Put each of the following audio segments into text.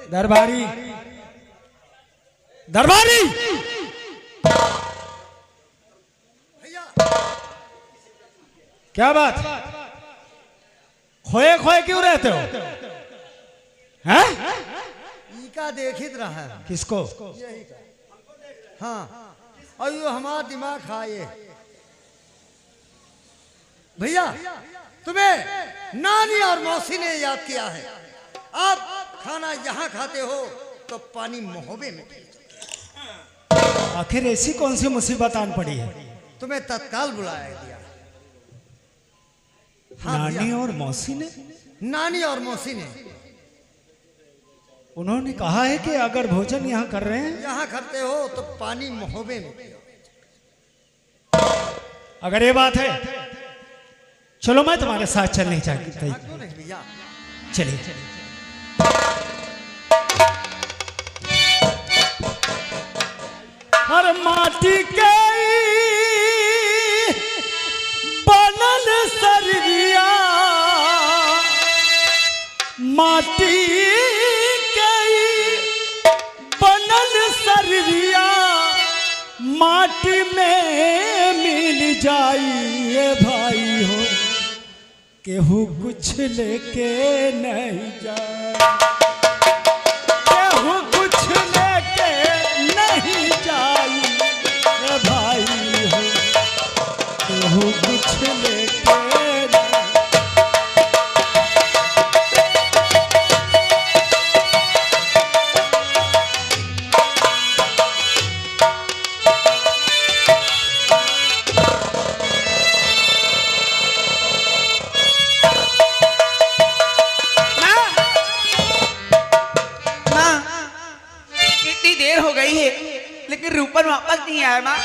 दरबारी दरबारी भैया क्या बात, खोए खोए क्यों रहते हो? हैं? इका देखित रहा है किसको? यही का। हाँ अयो हमारा दिमाग खाए भैया, तुम्हें नानी और मौसी ने याद किया है। आप खाना यहाँ खाते हो तो पानी मोहबे में पियो। आखिर ऐसी कौन सी मुसीबत आन पड़ी है? तुम्हें तत्काल बुलाया गया। हाँ नानी भैया, और मौसी ने? नानी और मौसी ने उन्होंने कहा है कि अगर भोजन यहाँ कर रहे हैं, यहाँ करते हो तो पानी मोहबे में पियो। अगर ये बात है चलो मैं तुम्हारे साथ चलने चाहिए। हाँ, क्यों नहीं भैया। चलिए। हर माटी के बनल सरगिया, माटी के बनल सरगिया माटी में मिल जाइए भाई हो, केहू कुछ लेके नहीं जाए, केहू कुछ लेके नहीं जाई भाई हो, केहू कुछ लेके नहीं। कितनी देर हो गई है लेकिन रूपन वापस नहीं आया माँ।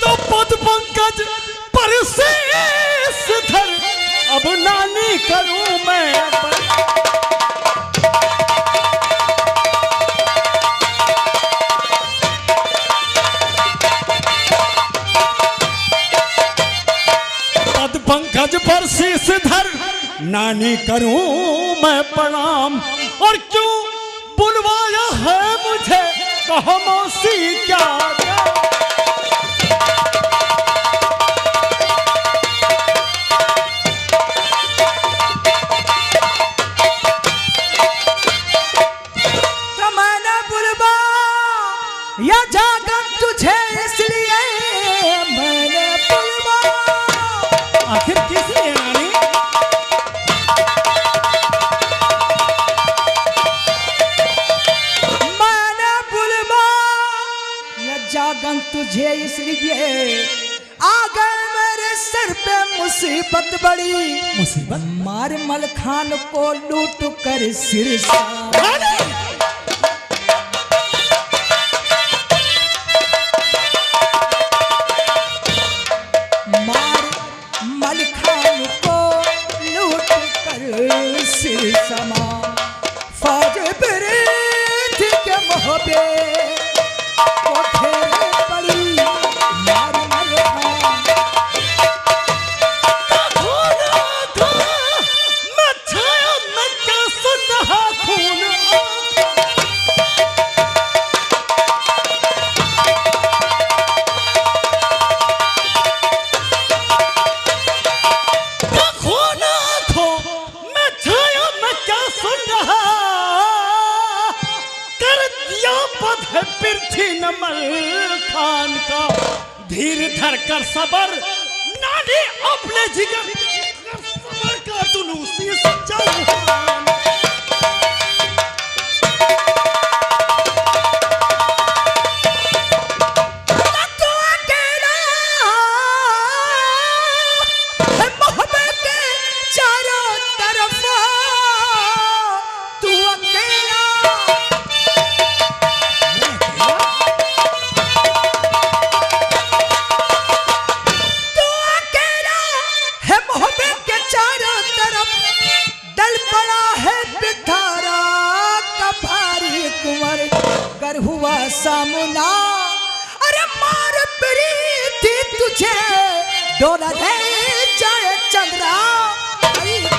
तो पद पंकज पर शेष धर, अब नानी करूं मैं पद पंकज पर शीश धर, नानी करूं मैं प्रणाम। और क्यों बुलवाया है मुझे, कहो मौसी क्या मैंने बुलवा या जागन तुझे इसलिए मैंने बुलवा। आखिर किस लिए रानी? मैंने बुलवा या जागन तुझे इसलिए, आ गए मेरे सर पे मुसीबत बड़ी, मुसीबत? मार मल खान को लूट कर सिरसा। मार मल खान को लूट कर सिरसा, फौज प्रीत के मोहबे को घेरे पड़ी, मार मल खान। मैं छाया मैं क्या सुन रहा खून, खून आंखों मैं छाया मैं क्या सुन रहा, कर दिया पद है पृथ्वी नमल खान का, धीर धर कर सबर नानी अपने जिगर सबर का जुलूसी चौहान। तू अकेला है मोहब्बत के चारों तरफ, तू अकेला। तू अकेला है मोहब्बत के चारों तरफ, डल पड़ा है पिथारा का भारी कुंवर, कर हुआ सामना। अरे मार प्रीति तुझे डोला रे जाए चंद्रा कभी न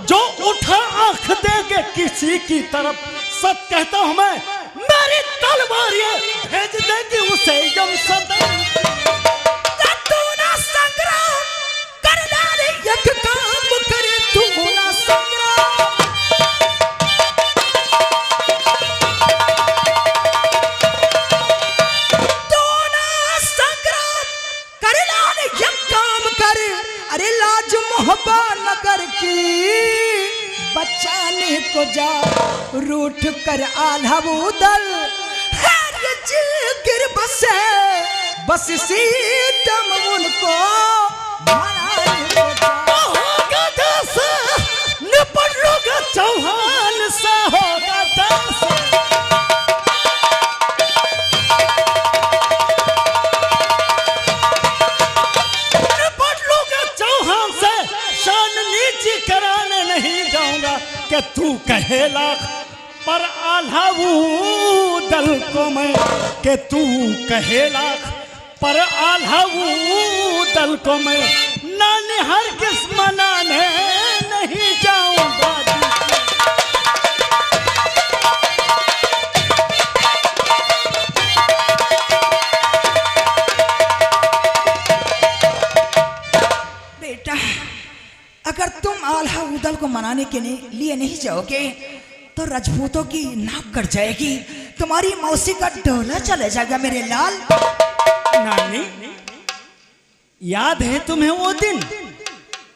जो उठा आंख देके किसी की तरफ, सच कहता हूं मैं, मेरी तलवार ये भेज देगी उसे यम सदन। तू ना संग्राम कर डाले एक काम करे तू ना संग्राम तू ना संग्राम कर डाले एक काम करे। अरे लाज मोहब्बत नगर की बचाने को जा रूठ कर आल्हा उदल गिर बसे बस इसी दम उनको मनाने को जा। होगा दास निपट लोगा चौहान सा होगा दास। निपट लोगा चौहान से, शान नीची कराने नहीं जाऊंगा कि तू कहे लाख पर आल्हा दल को मैं, के तू कहे लाख पर आल्हा दल को मैं नानी हर किस मनाने नहीं जाऊंगा। बेटा अगर तुम आल्हा उदल को मनाने के लिए नहीं जाओगे तो राजपूतों की नाक कट जाएगी, तुम्हारी मौसी का डोला चले जाएगा मेरे लाल। नानी याद है तुम्हें वो दिन?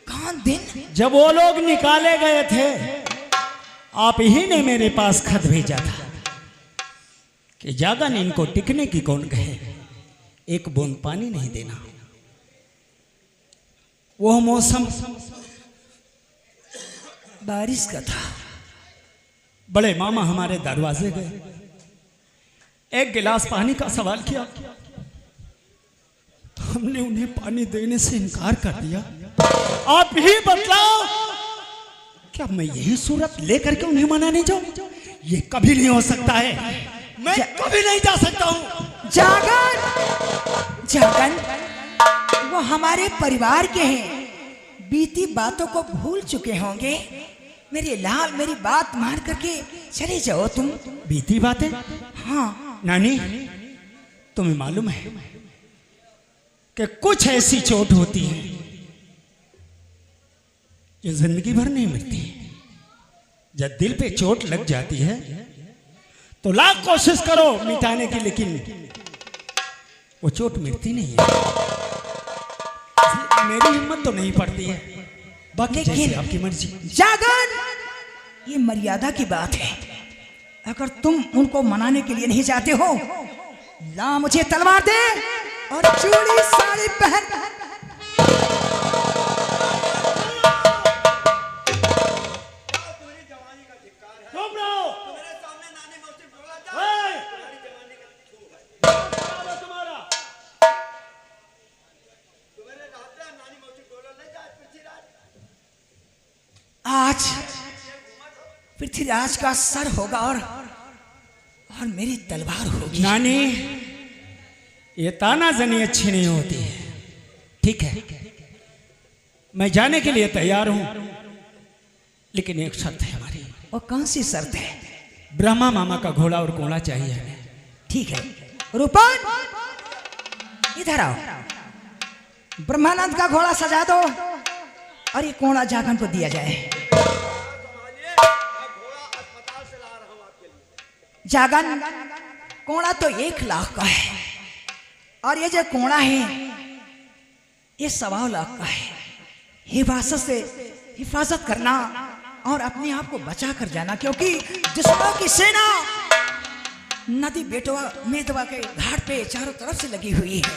कौन दिन? जब वो लोग निकाले गए थे, आप ही ने मेरे पास खत भेजा था कि जागन इनको टिकने की कौन कहे, एक बूंद पानी नहीं देना। वो मौसम बारिश का था। बड़े मामा हमारे दरवाजे गए, एक गिलास पानी का सवाल किया, हमने उन्हें पानी देने से इनकार कर दिया। आप ही बतलाओ, क्या मैं यही सूरत लेकर के उन्हें मनाने जाऊं? ये कभी नहीं हो सकता है, मैं कभी नहीं जा सकता हूं। जागन जागन वो हमारे परिवार के हैं, बीती बातों को भूल चुके होंगे। मेरे लाल मेरी बात मान करके चले जाओ तुम। बीती बातें? हाँ नानी तुम्हें मालूम है कि कुछ ऐसी चोट होती है जो जिंदगी भर नहीं मिटती। जब दिल पे चोट लग जाती है तो लाख कोशिश करो मिटाने की, लेकिन वो चोट मिटती नहीं है। मेरी हिम्मत तो नहीं पड़ती है, बाकी जैसे आपकी मर्जी। जागन ये मर्यादा की बात है, अगर तुम उनको मनाने के लिए नहीं जाते हो, ला मुझे तलवार दे और चूड़ी साड़ी पहन। आज पृथ्वीराज का सर होगा और मेरी तलवार होगी। नानी ये तानाजनी अच्छी नहीं होती है, ठीक है मैं जाने के लिए तैयार हूं, लेकिन एक शर्त है हमारी। और कौन सी शर्त है? ब्रह्मा मामा का घोड़ा और कोड़ा चाहिए हमें। ठीक है रूपन इधर आओ, ब्रह्मानंद का घोड़ा सजा दो और ये कोड़ा जागन को दिया जाए। जागन कोड़ा तो 1 लाख का है और ये जो कोड़ा है ये 1.25 लाख का है। हिफाजत करना और अपने आप को बचा कर जाना, क्योंकि दुश्मनों की सेना नदी बेटवा मेदवा के घाट पे चारों तरफ से लगी हुई है।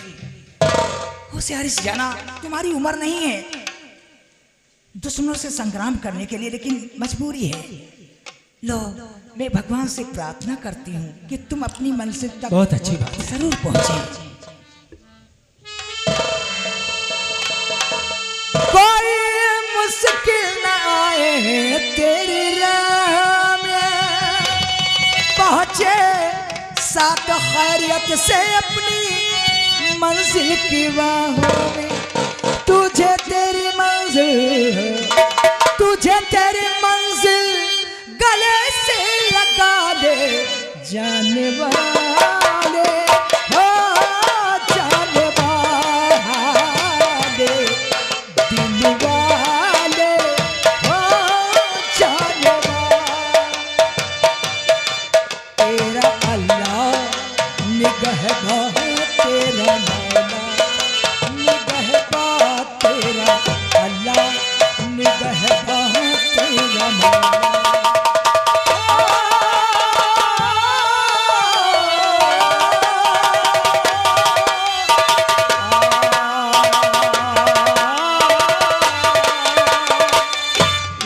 होशियारी से जाना, तुम्हारी उम्र नहीं है दुश्मनों से संग्राम करने के लिए, लेकिन मजबूरी है। लो मैं भगवान से प्रार्थना करती हूँ कि तुम अपनी मंजिल तक बहुत अच्छी बात जरूर पहुंचे। रात खैरियत से अपनी मंजिल की बाहों में, तुझे तेरी मंजिल, तुझे तेरी मंजिल गले से लगा दे जाने वाले, हो जाने वाले दिल वाले, हो जाने वाले। तेरा अल्लाह निगहबान तेरा मौला, निगहबान तेरा अल्लाह, निगहबान तेरा मौला।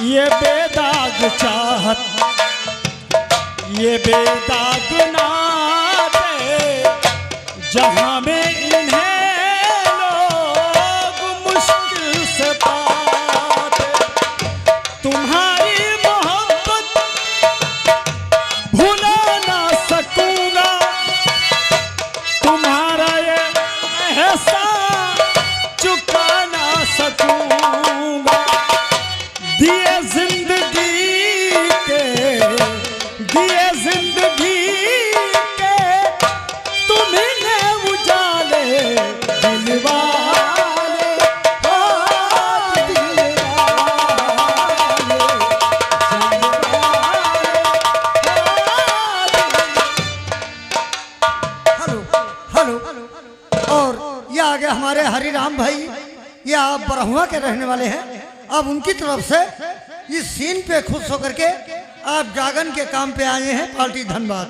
ये बेदाग चाहत, ये बेदाग नाते, जहां में इन्हें लोग मुश्किल से पाते। तुम्हारी मोहब्बत भुला ना सकूंगा, तुम्हारा ये एहसान चुका ना सकूंगा। दिए जिंदगी के, दिए जिंदगी के तुम्हीं ने उजाले दिल वाले, हो दिल वाले, जाने हेलो हेलो। और ये आगे हमारे हरिराम भाई, ये आप बरहुआ के रहने वाले हैं। अब उनकी तरफ से इस सीन पे खुश होकर के आप जागन के काम पे आए हैं पार्टी धनबाद।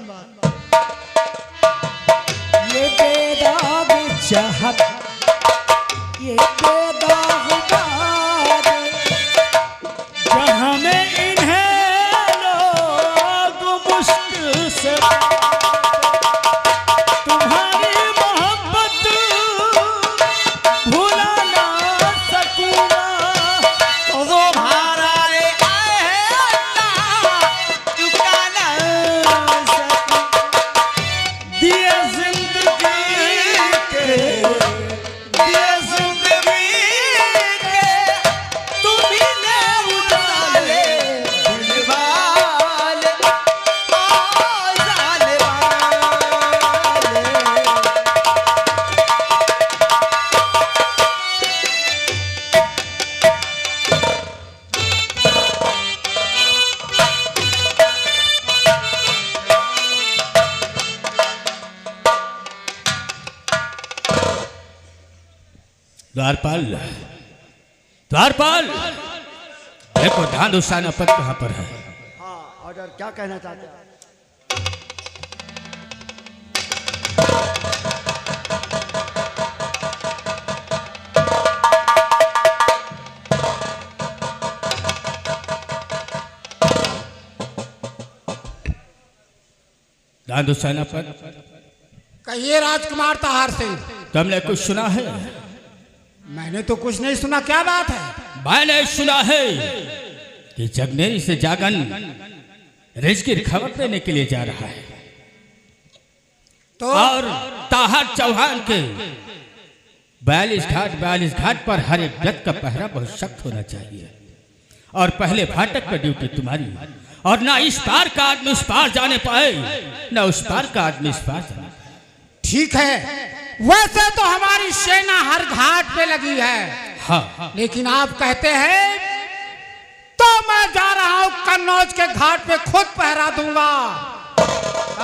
ये बेदाग चाहत, ये बेदाग बात, जहां में इन्हें लोग मुश्किल से तुम्हारी मोहब्बत भुला ना सकूंगा। तो वो भारा ले आए हैं अल्लाह, चुका ना सकूं। दिए जिंदगी के, दिए जिंदगी के तुम्हीं ने उजाले दिल वाले, ओ जाने वाले। द्वारपाल, द्वारपाल, देखो धांधु सेनापति कहाँ पर है? हाँ, ऑर्डर क्या कहना चाहते हैं? धांधु सेनापति, कहिए राजकुमार ताहार सिंह। तुमने कुछ सुना है? मैंने तो कुछ नहीं सुना, क्या बात है? मैंने सुना है कि जगनेरी से जागन रिज की खबर देने के लिए जा रहा है, तो और ताहर चौहान के 42 घाट पर हर एक व्यक्ति का पहरा बहुत सख्त होना चाहिए। और पहले फाटक पर ड्यूटी तुम्हारी, और ना इस पार का आदमी उस पार जाने पाए, ना उस पार का आदमी इस पार जाने पाए। ठीक है, वैसे तो हमारी सेना हर घाट पे लगी है, हाँ, लेकिन आप कहते हैं तो मैं जा रहा हूं कन्नौज के घाट पे खुद पहरा दूंगा,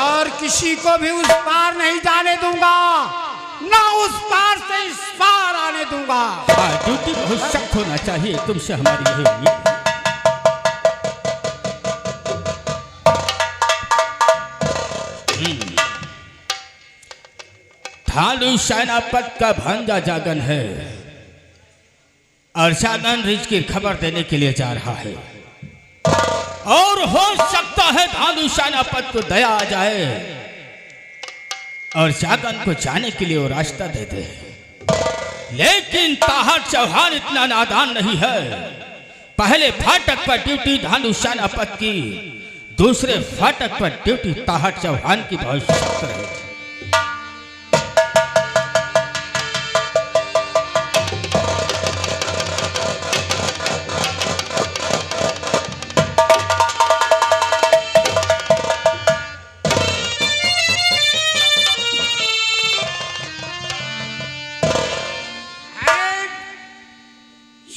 और किसी को भी उस पार नहीं जाने दूंगा, ना उस पार से इस पार आने दूंगा। हाँ, ड्यूटी बहुत सख्त होना चाहिए, तुमसे हमारी यही उम्मीद है। धानु सेनापति का भांजा जागन है, और जागन रिज की खबर देने के लिए जा रहा है, और हो सकता है धानु सेनापति को दया आ जाए और जागन को जाने के लिए वो रास्ता दे दे। लेकिन ताहर चौहान इतना नादान नहीं है। पहले फाटक पर ड्यूटी धानु सेनापति की दूसरे फाटक पर ड्यूटी ताहट चौहान की बहुत सख्त रही थी।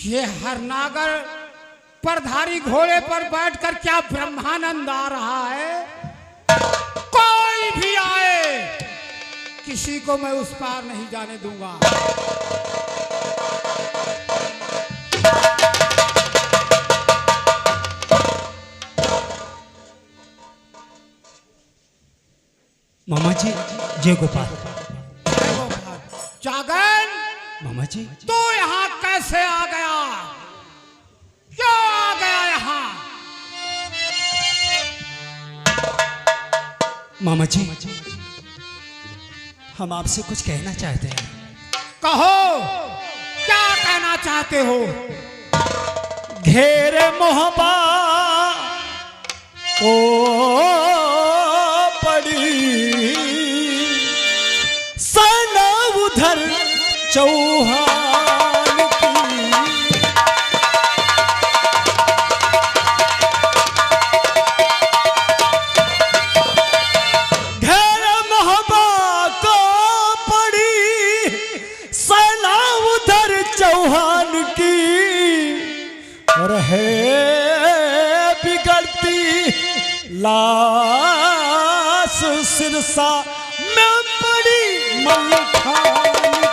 ये हरनागर परधारी घोड़े पर बैठकर क्या ब्रह्मानंद आ रहा है। कोई भी आए, किसी को मैं उस पार नहीं जाने दूंगा। मामा जी जय गोपाल। जागन, मामा जी तू यहाँ कैसे आ गया? क्यों आ गया यहाँ? मामा जी हम आपसे कुछ कहना चाहते हैं। कहो, क्या कहना चाहते हो? घेरे मोहब्बा ओ पड़ी सना उधर चौहान की। घेरे मोहब्बा को पड़ी सना उधर चौहान की। और है बिगड़ती लाश सिरसा में पड़ी मलखान की।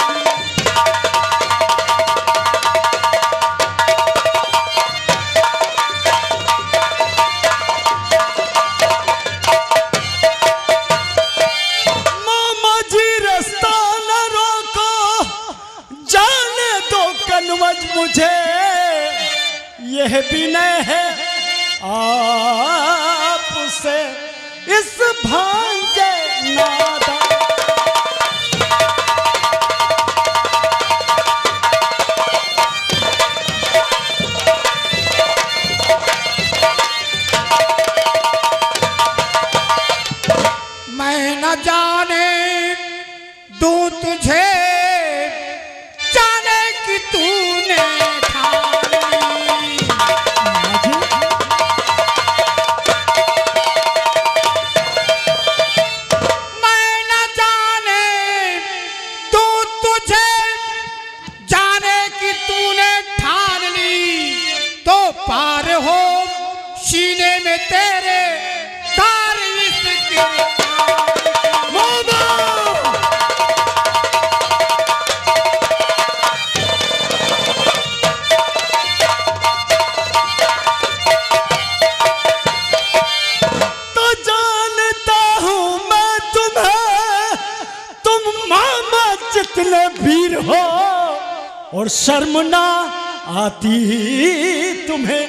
मामा जी रास्ता न रोको, जाने दो कनवज मुझे। यह विनय है आपसे इस भांजे नादा। मैं न जाने दूं तुझे, जाने कि तूने ठानी। मैं न जाने दूं तुझे, जाने कि तूने ठान ली। तो पार हो सीने में तेरे तार इसके। तो जानता हूं मैं तुम्हें, तुम मामा जितने वीर हो। और शर्म ना आती तुम्हें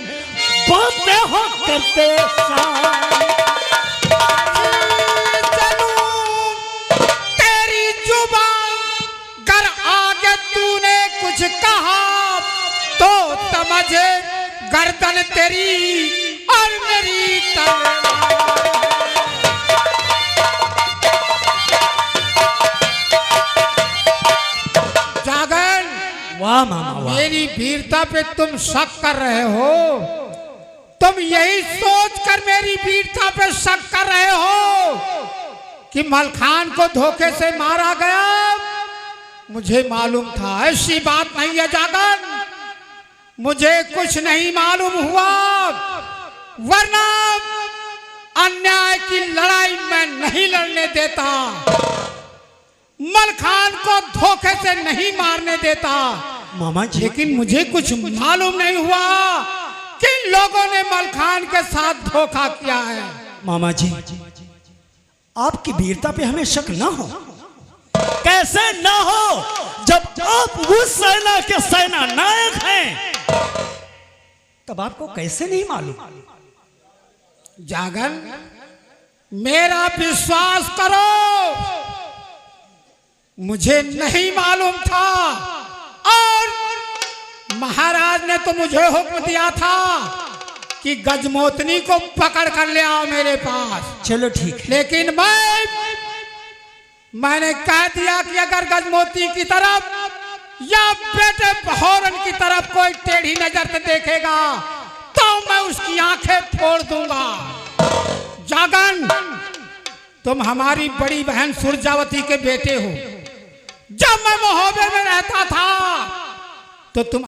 बातें हो करते शान। तेरी जुबान कर आगे तूने कुछ कहा तो समझे गर्दन तेरी और मेरी तलवार। जागन, वाह मामा वाह। मेरी वीरता पे तुम शक कर रहे हो। तुम यही सोचकर मेरी वीरता पे शक कर रहे हो कि मलखान को धोखे से मारा गया। मुझे मालूम था ऐसी बात नहीं है जागन। मुझे कुछ नहीं मालूम हुआ, वरना अन्याय की लड़ाई मैं नहीं लड़ने देता। मलखान को धोखे से नहीं मारने देता। मामा जी लेकिन मुझे कुछ मालूम नहीं हुआ किन लोगों ने मलखान के साथ धोखा किया है। मामा जी आपकी वीरता पे हमें शक ना हो। कैसे ना हो जब आप उस सेना के सेना नायक हैं। तब आपको कैसे नहीं मालूम? जागन, मेरा विश्वास करो, मुझे नहीं मालूम था। और महाराज ने तो मुझे हुक्म दिया था कि गजमोतनी को पकड़ कर ले आओ मेरे पास। चलो ठीक है। लेकिन मैंने कह दिया कि अगर गजमोती की तरफ या बेटे बहौरन की तरफ कोई टेढ़ी नजर से देखेगा तो मैं उसकी आंखें फोड़ दूंगा। जागन, तुम हमारी बड़ी बहन सुरजावती के बेटे हो। जब मैं मोहब्बत में रहता था तो तुम